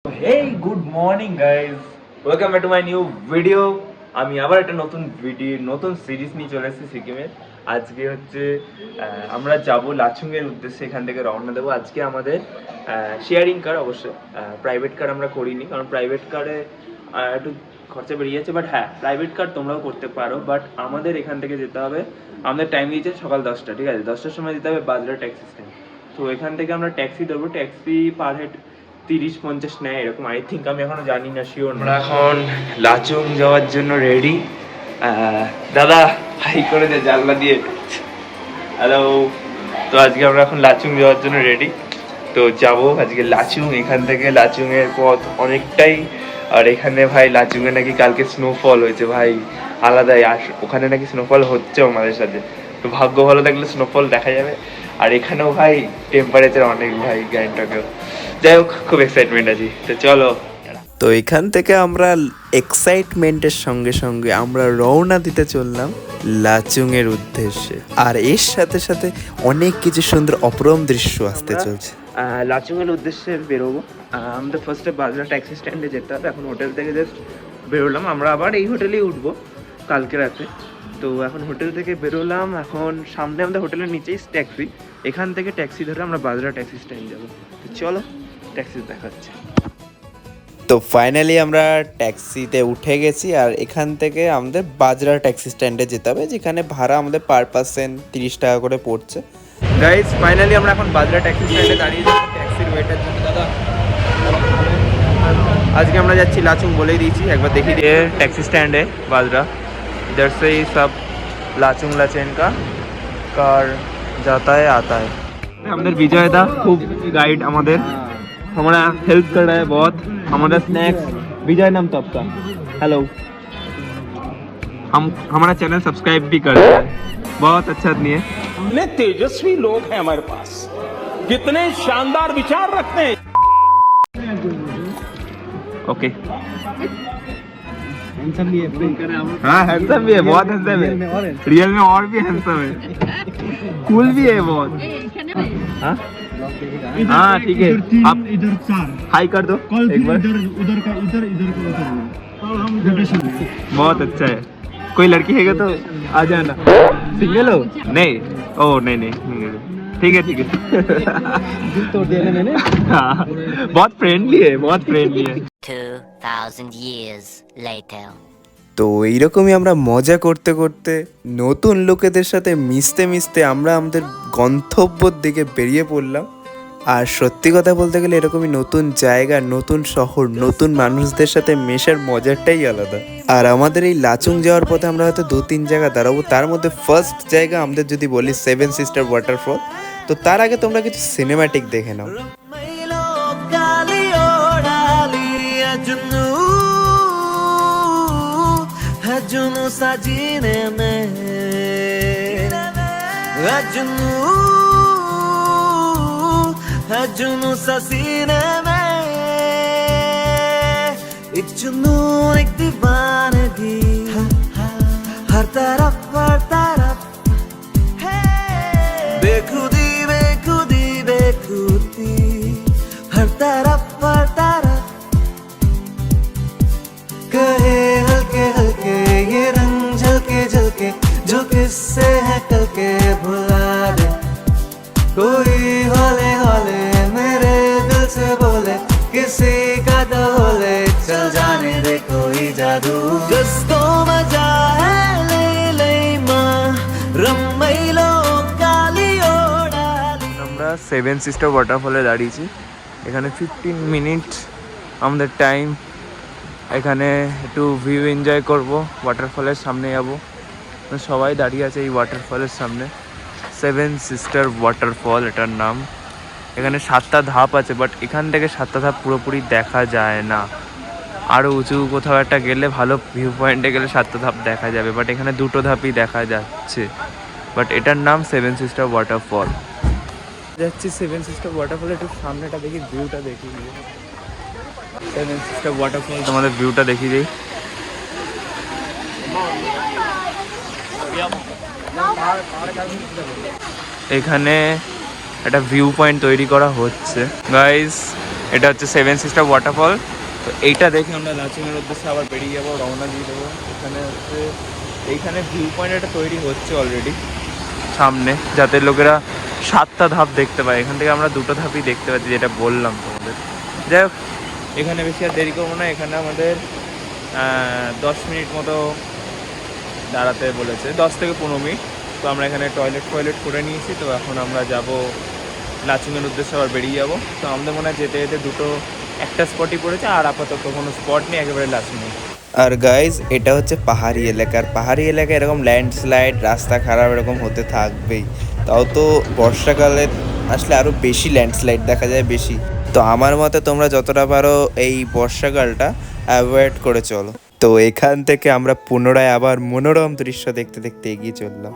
Hey, good morning guys. Welcome back to my new video. আমি আবার একটা নতুন নতুন সিরিজ নিয়ে চলে এসেছি সিকিমের। আজকে হচ্ছে আমরা যাব লাচুং এর উদ্দেশ্যে, এখান থেকে রওনা দেবো। আজকে আমাদের শেয়ারিং কার, অবশ্যই প্রাইভেট কার আমরা করিনি, কারণ প্রাইভেট কারে একটু খরচা বেরিয়ে যাচ্ছে। বাট হ্যাঁ, প্রাইভেট কার তোমরাও করতে পারো, বাট আমাদের এখান থেকে যেতে হবে। আমাদের টাইম দিয়েছে সকাল 10টা, ঠিক আছে? 10টার সময় যেতে হবে বাজরা ট্যাক্সি স্ট্যান্ড। তো এখান থেকে আমরা ট্যাক্সি ধরবো। ট্যাক্সি পার হেড 30-50 নেয় এরকম, আই থিঙ্ক। আমি এখনো জানি না, শিওর। আমরা এখন লাচুং যাওয়ার জন্য রেডি। দাদা হাই করে দে জানলা দিয়ে। হ্যালো। তো আজকে আমরা এখন লাচুং যাওয়ার জন্য রেডি। তো যাব আজকে লাচুং। এখান থেকে লাচুং এর পথ অনেকটাই। আর এখানে ভাই লাচুংয়ে নাকি কালকে স্নোফল হয়েছে ভাই, আলাদাই। আর ওখানে নাকি স্নোফল হচ্ছে আমাদের সাথে। তো ভাগ্য ভালো থাকলে স্নোফল দেখা যাবে। আর এখানেও ভাই টেম্পারেচার অনেক ভাই, গ্যাংটকেও। যাই হোক, খুব এক্সাইটমেন্ট আছি। তো চলো। তো এখান থেকে আমরা এক্সাইটমেন্টের সঙ্গে সঙ্গে আমরা রওনা দিতে চললাম লাচুংয়ের উদ্দেশ্যে। আর এর সাথে সাথে অনেক কিছু সুন্দর অপরম দৃশ্য আসতে চলছে। লাচুং এর উদ্দেশ্যে বেরোবো। আমাদের ফার্স্টে বাজরা ট্যাক্সি স্ট্যান্ডে যেতে হবে। এখন হোটেল থেকে জাস্ট বেরোলাম। আমরা আবার এই হোটেলেই উঠবো কালকে রাতে। তো এখন হোটেল থেকে বেরোলাম। এখন সামনে আমাদের হোটেলের নিচেই ট্যাক্সি। এখান থেকে ট্যাক্সি ধরে আমরা বাজরা ট্যাক্সি স্ট্যান্ড যাবো। তো চলো, ট্যাক্সি দেখাচ্ছে। তো ফাইনালি আমরা ট্যাক্সিতে উঠে গেছি। আর এখান থেকে আমাদের বাজরা ট্যাক্সি স্ট্যান্ডে যেতে হবে, যেখানে ভাড়া আমাদের পার পার্সন 30 টাকা করে পড়ছে। গাইস, ফাইনালি আমরা এখন বাজরা ট্যাক্সি স্ট্যান্ডে দাঁড়িয়ে যাচ্ছি ট্যাক্সির ওয়েটার জন্য। দাদা, আজকে আমরা যাচ্ছি লাচুং, বলেই দিয়েছি। একবার দেখি দিয়ে टैक्सी स्टैंड है बाजरा, इधर से ही सब लाचुंग लाचेन का कार जाता है आता है। আমাদের विजय दा खूब गाइड আমাদের हमारा हेल्प कर रहा है बहुत। हमारा स्नैक्स विजय नाम तो आपका। हेलो, हम हमारा चैनल सब्सक्राइब भी कर रहा है, बहुत अच्छा आदमी है। कितने तेजस्वी लोग हैं हमारे पास, कितने शानदार विचार रखते हैं। ओके, हाँ हैंडसम भी है, बहुत हैंडसम है। रियल में और भी हैंडसम है, कूल भी है बहुत। हाँ हाँ ठीक है, आप इधर 4 हाई कर दो एक बार। उधर का इधर बहुत अच्छा है। कोई लड़की है तो आ जाना। सिंगल हो? नहीं, ओ नहीं नहीं, ठीक है ठीक है। दिल तोड़ दिया मैंने। हाँ, बहुत फ्रेंडली है, बहुत फ्रेंडली है। 2000 years later. তো এইরকমই আমরা মজা করতে করতে নতুন লোকেদের সাথে মিশতে মিশতে আমরা আমাদের গন্তব্যের দিকে বেরিয়ে পড়লাম। আর সত্যি কথা বলতে গেলে এরকমই নতুন জায়গা, নতুন শহর, নতুন মানুষদের সাথে মেশার মজাটাই আলাদা। আর আমাদের এই লাচুং যাওয়ার পথে আমরা হয়তো 2-3 জায়গা দাঁড়াবো। তার মধ্যে ফার্স্ট জায়গা আমাদের যদি বলি 7 সিস্টার ওয়াটারফল। তো তার আগে তোমরা কিছু সিনেম্যাটিক দেখে নাও। जुनू सजीने में जुनू ससीने में एक जुनू एक दीवानगी हर तरफ बेखुदी बेखुदी बेखुदी हर तरफ कहे हल्के हल्के ये रंग झलके झलके जो किससे है कल के भुला दे। कोई हौले हौले मेरे दिल से बोले, किसी का डोले चल जाने दे कोई जादू। गस्तो मजा है ले ले माँ रम्मैलो कालियो डाली। আমরা 7 সিস্টার ওয়াটারফলে দাঁড়িয়েছি। এখানে 15 মিনিট আমাদের টাইম। এখানে একটু ভিউ এনজয় করব, ওয়াটারফলের সামনে যাবো। সবাই দাঁড়িয়ে আছে এই ওয়াটারফলের সামনে। 7 সিস্টার ওয়াটারফল এটার নাম। এখানে 7টা ধাপ আছে, বাট এখান থেকে 7টা ধাপ পুরোপুরি দেখা যায় না। আরও উঁচু কোথাও একটা গেলে, ভালো ভিউ পয়েন্টে গেলে 7টা ধাপ দেখা যাবে, বাট এখানে 2টো ধাপই দেখা যাচ্ছে। বাট এটার নাম 7 সিস্টার ওয়াটারফল। যাচ্ছি 7 সিস্টার ওয়াটারফল। একটু সামনেটা দেখি, ভিউটা দেখি। 7 সিস্টার ওয়াটারফল তোমাদের ভিউটা দেখিয়ে দিই। এখানে একটা ভিউ পয়েন্ট তৈরি করা হচ্ছে গাইস। এটা হচ্ছে 7 সিস্টার ওয়াটারফল। তো এইটা দেখে আমরা লাচুংয়ের উদ্দেশ্যে আবার বেরিয়ে যাবো, রওনা দিয়ে দেবো। এখানে হচ্ছে এইখানে ভিউ পয়েন্ট একটা তৈরি হচ্ছে অলরেডি সামনে, যাতে লোকেরা 7টা ধাপ দেখতে পায়। এখান থেকে আমরা 2টো ধাপই দেখতে পাচ্ছি, যেটা বললাম তোমাদের। যাই হোক, এখানে বেশি আর দেরি করবো না। এখানে আমাদের 10 মিনিট মতো দাঁড়াতে বলেছে, 10 থেকে 15 মিনিট। তো আমরা এখানে টয়লেট করে নিয়েছি। তো এখন আমরা যাব লাচুংয়ের উদ্দেশ্যে, আবার বেরিয়ে যাবো। তো আমাদের মনে হয় যেতে যেতে একটা স্পটই পড়েছে, আর আপাতত কোনো স্পট নেই, একেবারে লাচুংয়ে। আর গাইজ, এটা হচ্ছে পাহাড়ি এলাকার পাহাড়ি এলাকায় এরকম ল্যান্ডস্লাইড, রাস্তা খারাপ এরকম হতে থাকবেই। তাও তো বর্ষাকালে আসলে আরও বেশি ল্যান্ডস্লাইড দেখা যায় বেশি। তো আমার মতে তোমরা যতটা পারো এই বর্ষাকালটা অ্যাভয়েড করে চলো। তো এখান থেকে আমরা পুনরায় আবার মনোরম দৃশ্য দেখতে দেখতে এগিয়ে চললাম।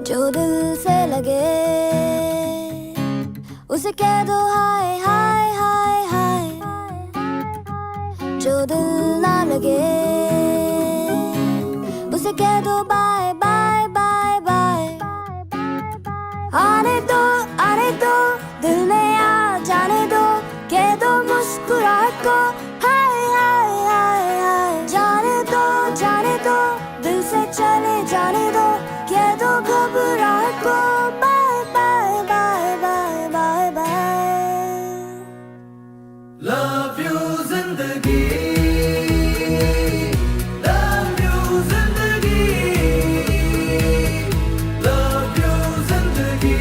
जो दिल से लगे उसे कह दो हाय हाय हाय हाय, जो दिल ना लगे उसे कह दो बाय बाय बाय बाय। आने दो दिल में आ जाने दो, कह दो मुस्कुराहट को हाय हाय हाय हाय। जाने दो दिल से चले जाने दो, कह दो घबराहट को bye bye bye bye bye bye. Love you जिंदगी, लव यू जिंदगी, लव यू जिंदगी,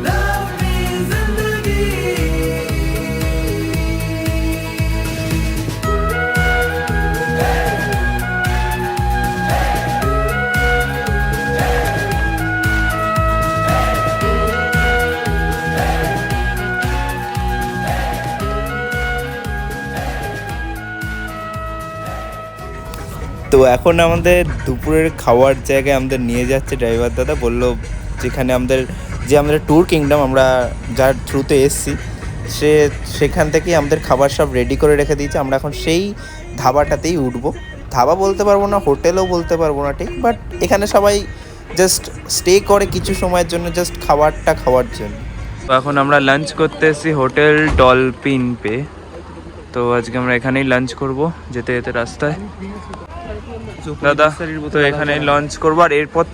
लव मी जिंदगी। তো এখন আমাদের দুপুরের খাওয়ার জায়গায় আমাদের নিয়ে যাচ্ছে ড্রাইভার দাদা। বললো যেখানে আমাদের ট্যুর কিংডম, আমরা যার থ্রুতে এসছি, সেখান থেকেই আমাদের খাবার সব রেডি করে রেখে দিয়েছে। আমরা এখন সেই ধাবাটাতেই উঠবো। ধাবা বলতে পারবো না, হোটেলও বলতে পারবো না ঠিক, বাট এখানে সবাই জাস্ট স্টে করে কিছু সময়ের জন্য, জাস্ট খাবারটা খাওয়ার জন্য। তো এখন আমরা লাঞ্চ করতে এসেছি হোটেল ডলফিন পে। তো আজকে আমরা এখানেই লাঞ্চ করব যেতে যেতে রাস্তায়। দাদা, তো এখানে লঞ্চ করবো। আর এরপর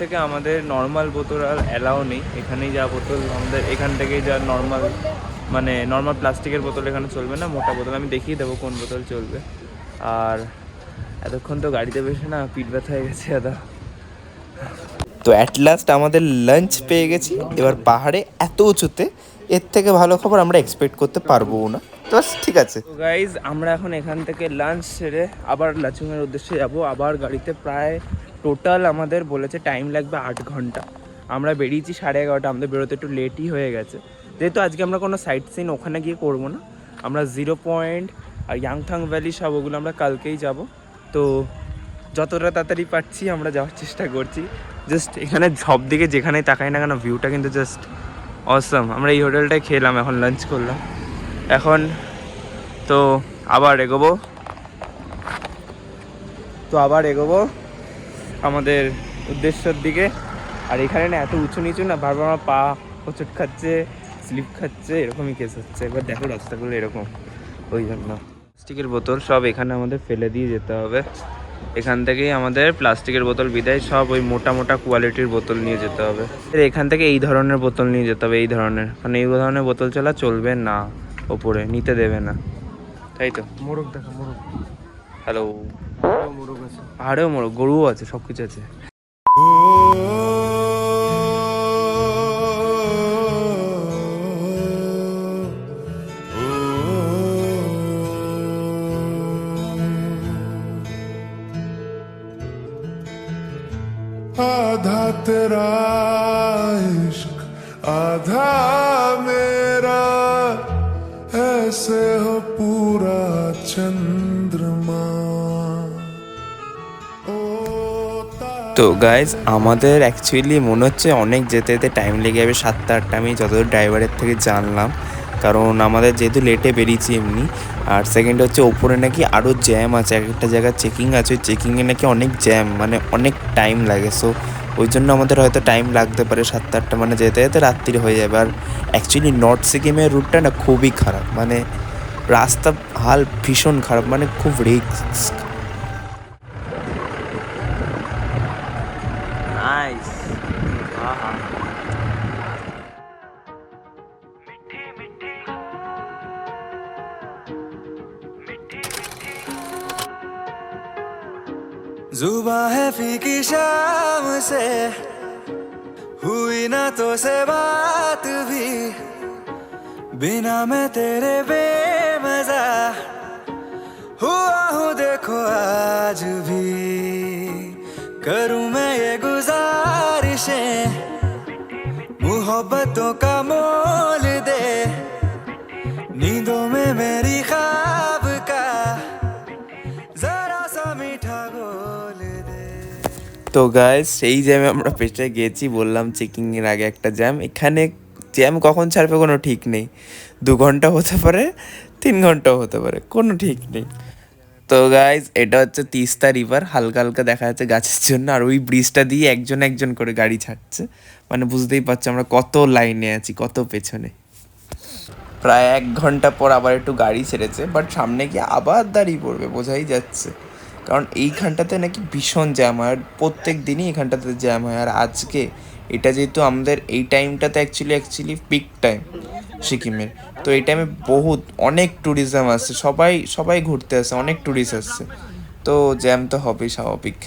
থেকে আমাদের নর্মাল বোতল আর অ্যালাউ নেই। এখানেই যা বোতল আমাদের, এখান থেকেই যা নর্মাল প্লাস্টিকের বোতল এখানে চলবে না, মোটা বোতল। আমি দেখিয়ে দেবো কোন বোতল চলবে। আর এতক্ষণ তো গাড়িতে বসে না পিঠ ব্যথা হয়ে গেছে দাদা। তো অ্যাট লাস্ট আমাদের লাঞ্চ পেয়ে গেছি। এবার পাহাড়ে এত উঁচুতে এর থেকে ভালো খবর আমরা এক্সপেক্ট করতে পারবো না। তো ঠিক আছে। তো গাইজ, আমরা এখন এখান থেকে লাঞ্চ সেরে আবার লাচুংয়ের উদ্দেশ্যে যাব। আবার গাড়িতে প্রায় টোটাল আমাদের বলেছে টাইম লাগবে 8 ঘন্টা। আমরা বেরিয়েছি 11:30। আমাদের বেরোতে একটু লেটই হয়ে গেছে, যেহেতু আজকে আমরা কোনো সাইট সিন ওখানে গিয়ে করবো না। আমরা 0 পয়েন্ট আর ইয়াংথাং ভ্যালি সব ওগুলো আমরা কালকেই যাব। তো যতটা তাড়াতাড়ি পারছি আমরা যাওয়ার চেষ্টা করছি। জাস্ট এখানে সব দিকে যেখানেই তাকাই না কেন, ভিউটা কিন্তু জাস্ট অসাম। আমরা এই হোটেলটায় খেলাম, এখন লাঞ্চ করলাম। এখন তো আবার এগোবো আমাদের উদ্দেশ্যের দিকে। আর এখানে না এত উঁচু নিচু না, বারবার আমার পা হোঁচট খাচ্ছে, স্লিপ খাচ্ছে, এরকমই কেস হচ্ছে। একবার দেখো রাস্তাগুলো এরকম, ওই জন্য প্লাস্টিকের বোতল সব এখানে আমাদের ফেলে দিয়ে যেতে হবে। এখান থেকেই আমাদের প্লাস্টিকের বোতল বিদায়, সব ওই মোটা মোটা কোয়ালিটির বোতল নিয়ে যেতে হবে। এখান থেকে এই ধরনের বোতল নিয়ে যেতে হবে, এই ধরনের, কারণ এই ধরনের বোতল চলা চলবে না, ওপরে নিতে দেবে না, তাই তো। মোরগ দেখা, মোরগ। হ্যালো, মোরগ আছে, পাহাড়েও মোরগ, গরুও আছে, সব কিছু আছে। आधा तेरा इश्क आधा मेरा, ऐसे हो पूरा चंद्रमा। তো গাইজ, আমাদের অ্যাকচুয়ালি মনে হচ্ছে অনেক যেতে যেতে টাইম লেগে যাবে, 7টা 8টা। আমি যতদূর ড্রাইভারের থেকে জানলাম, কারণ আমাদের যেহেতু লেটে বেরিয়েছি এমনি, আর সেকেন্ড হচ্ছে ওপরে নাকি আরও জ্যাম আছে, এক একটা জায়গায় চেকিং আছে, ওই চেকিংয়ে নাকি অনেক জ্যাম, মানে অনেক টাইম লাগে। সো ওই জন্য আমাদের হয়তো টাইম লাগতে পারে 7-8টা, মানে যেতে যেতে রাত্রি হয়ে যাবে। আর অ্যাকচুয়ালি নর্থ সিকিমের রুটটা না খুবই খারাপ, মানে রাস্তা হাল ভীষণ খারাপ, মানে খুব রিস্ক। নাইস। जुबां है फीकी शाम से हुई ना तो से बात भी, बिना मैं तेरे बेमजा हुआ हूँ देखो आज भी। करूँ मैं ये गुजारिशें मोहब्बतों का मोल दे, नींदों में मेरी ख्वाब का जरा सा मीठा घोल दे। তো গাইস সেই জ্যামে আমরা পেছনে গেছি, বললাম চেকিংয়ের আগে একটা জ্যাম। এখানে জ্যাম কখন ছাড়বে কোনো ঠিক নেই, 2 ঘন্টা হতে পারে, 3 ঘন্টাও হতে পারে, কোনো ঠিক নেই। তো গাইস এটা হচ্ছে তিস্তা রিভার, হালকা হালকা দেখা যাচ্ছে গাছের জন্য। আর ওই ব্রিজটা দিয়ে একজন একজন করে গাড়ি ছাড়ছে, মানে বুঝতেই পারছো আমরা কত লাইনে আছি, কত পেছনে। প্রায় 1 ঘন্টা পর আবার একটু গাড়ি ছেড়েছে, বাট সামনে গিয়ে আবার দাঁড়িয়ে পড়বে বোঝাই যাচ্ছে, কারণ এইখানটাতে নাকি ভীষণ জ্যাম হয়, আর প্রত্যেক দিনই এখানটাতে জ্যাম হয়। আর আজকে এটা যেহেতু আমাদের এই টাইমটাতে অ্যাকচুয়ালি পিক টাইম সিকিমের, তো এই টাইমে অনেক ট্যুরিজম আসছে, সবাই ঘুরতে আসছে, অনেক ট্যুরিস্ট আসছে, তো জ্যাম তো হবেই স্বাভাবিক।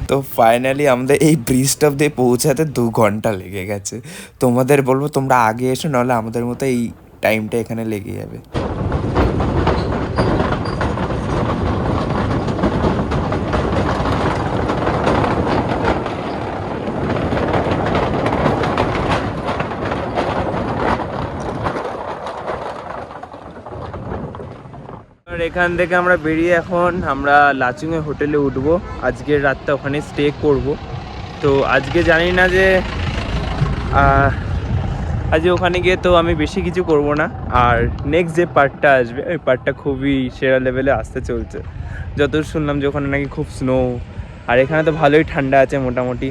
তো ফাইনালি আমাদের এই ব্রিজটা দিয়ে পৌঁছাতে 2 ঘন্টা লেগে গেছে। তোমাদের বলবো তোমরা আগে এসো, নাহলে আমাদের মতো এই টাইমটা এখানে লেগে যাবে। আর এখান থেকে আমরা বেরিয়ে এখন আমরা লাচুংয়ে হোটেলে উঠবো, আজকের রাতটা ওখানে স্টে করব। তো আজকে জানি না যে আজকে ওখানে গিয়ে তো আমি বেশি কিছু করব না, আর নেক্সট যে পার্টটা আসবে ওই পার্টটা খুবই সেরা লেভেলে আসতে চলছে। যতদূর শুনলাম যে ওখানে নাকি খুব স্নো, আর এখানে তো ভালোই ঠান্ডা আছে মোটামুটি,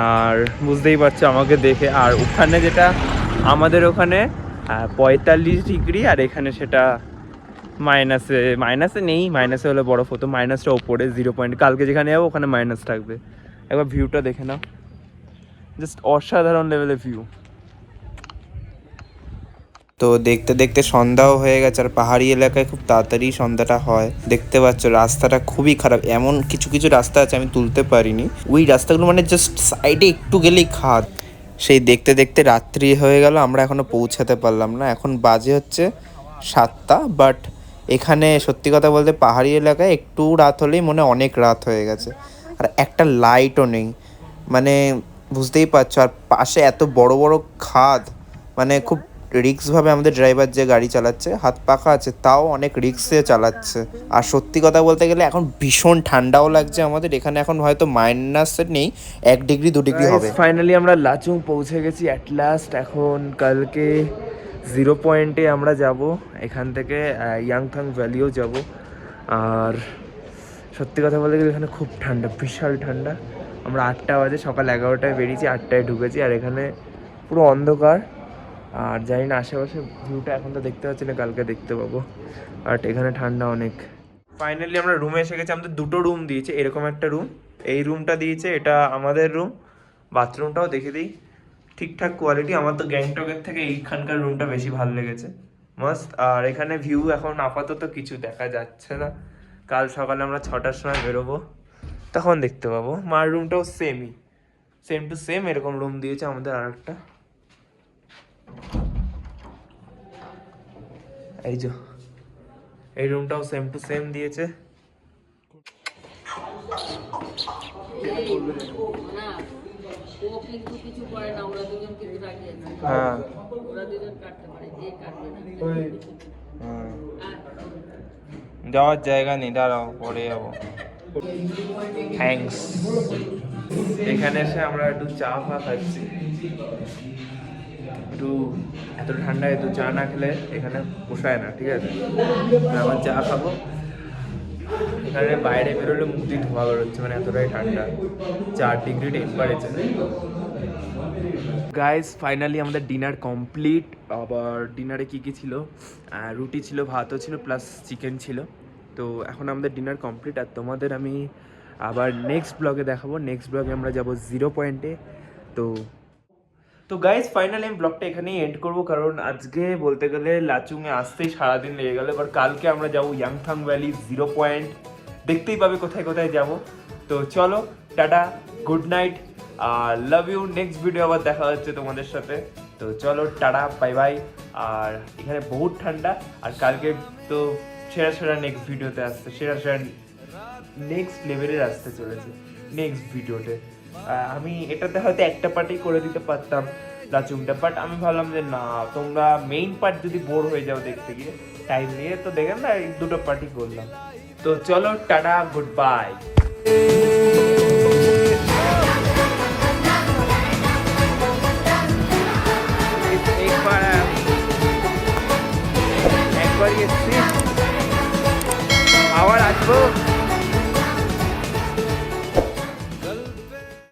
আর বুঝতেই পারছো আমাকে দেখে। আর ওখানে যেটা আমাদের ওখানে 45 ডিগ্রি, আর এখানে সেটা মাইনাসে নেই, মাইনাসে হলে বরফ হতো, মাইনাসটা ওপরে 0 পয়েন্ট। কালকে যেখানে যাবো ওখানে মাইনাস থাকবে। একবার ভিউটা দেখে নাও, জাস্ট অসাধারণ লেভেলের ভিউ। তো দেখতে দেখতে সন্ধ্যাও হয়ে গেছে, আর পাহাড়ি এলাকায় খুব তাড়াতাড়ি সন্ধ্যাটা হয়। দেখতে পাচ্ছ রাস্তাটা খুবই খারাপ, এমন কিছু কিছু রাস্তা আছে আমি তুলতে পারিনি, ওই রাস্তাগুলো মানে জাস্ট সাইডে একটু গেলেই খাদ। সেই দেখতে দেখতে রাত্রি হয়ে গেল, আমরা এখনো পৌঁছাতে পারলাম না। এখন বাজে হচ্ছে 7টা, বাট এখানে সত্যি কথা বলতে পাহাড়ি এলাকায় একটু রাত হলেই মনে অনেক রাত হয়ে গেছে, আর একটা লাইটও নেই, মানে বুঝতেই পারছো। আর পাশে এত বড় বড় খাদ, মানে খুব রিস্কভাবে আমাদের ড্রাইভার যে গাড়ি চালাচ্ছে, হাত পাখা আছে তাও অনেক রিস্কে চালাচ্ছে। আর সত্যি কথা বলতে গেলে এখন ভীষণ ঠান্ডাও লাগছে আমাদের এখানে, এখন হয়তো মাইনাসে নেই, 1 ডিগ্রি 2 ডিগ্রি হবে। ফাইনালি আমরা লাচুং পৌঁছে গেছি অ্যাট লাস্ট। এখন কালকে 0 পয়েন্টে আমরা যাব, এখান থেকে ইয়াংথাং ভ্যালিও যাব। আর সত্যি কথা বলতে গেলে এখানে খুব ঠান্ডা, বিশাল ঠান্ডা। আমরা 8টা বাজে, সকাল 11টায় বেরিয়েছি, 8টায় ঢুকেছি, আর এখানে পুরো অন্ধকার। আর জানি না আশেপাশে ভিউটা এখন তো দেখতে পাচ্ছি না, কালকে দেখতে পাবো। বাট এখানে ঠান্ডা অনেক। ফাইনালি আমরা রুমে এসে গেছি। আমাদের 2টো রুম দিয়েছে, এরকম একটা রুম, এই রুমটা দিয়েছে, এটা আমাদের রুম। বাথরুমটাও দেখে দিই, ঠিকঠাক কোয়ালিটি। আমার তো গ্যাংটকের থেকে এইখানকার রুমটা বেশি ভালো লেগেছে, মস্ত। আর এখানে ভিউ এখন আপাতত কিছু দেখা যাচ্ছে না, কাল সকালে আমরা 6টার সময় বেরোবো, তখন দেখতে পাবো। মার রুমটাও সেম টু সেম এরকম রুম দিয়েছে আমাদের। আর একটা এই যে এই রুমটাও সেম টু সেম দিয়েছে। হ্যাঁ যাওয়ার জায়গা নেই, দাঁড়াও পরে যাবো। থ্যাঙ্কস। এখানে এসে আমরা একটু চা ফা খাচ্ছি, একটু এত ঠান্ডায় একটু চা না খেলে এখানে পোষায় না, ঠিক আছে? আমার চা খাবো। এখানে বাইরে বেরোলে মুখ দিয়ে ধোঁয়া বেরোচ্ছে, মানে এতটাই ঠান্ডা, 4 ডিগ্রি টেম্পারেচার। গাইস ফাইনালি আমাদের ডিনার কমপ্লিট। আবার ডিনারে কী কী ছিল, রুটি ছিল, ভাতও ছিল, প্লাস চিকেন ছিল। তো এখন আমাদের ডিনার কমপ্লিট। আর তোমাদের আমি আবার নেক্সট ব্লগে দেখাবো। নেক্সট ব্লগে আমরা যাব 0 পয়েন্টে। তো গাইস ফাইনালি আমি ব্লগটা এখানেই এন্ড করবো, কারণ আজকে বলতে গেলে লাচুংয়ে আসতেই সারাদিন লেগে গেল। এবার কালকে আমরা যাবো ইয়াংথাং ভ্যালি 0 পয়েন্ট, দেখতেই পাবে কোথায় কোথায় যাব। তো চলো টাটা, গুড নাইট, আর লাভ ইউ। নেক্সট ভিডিও আবার দেখা হচ্ছে তোমাদের সাথে। তো চলো টাটা, বাই বাই। আর এখানে বহুত ঠান্ডা, আর কালকে তো সেরা সেরা নেক্সট ভিডিওতে আসছে, সেরা সেরা নেক্সট লেভেলের আসতে চলেছে নেক্সট ভিডিওতে। আমি এটাতে হয়তো একটা পার্টই করে দিতে পারতাম লাচুংটা, বাট আমি ভাবলাম যে না, তোমরা মেইন পার্ট যদি বোর হয়ে যাও দেখতে গিয়ে টাইম নিয়ে, তো দেখেন না, এই 2টো পার্টই করলাম। তো চলো টাটা, গুড বাই। একবার এসছি, আবার আসবো।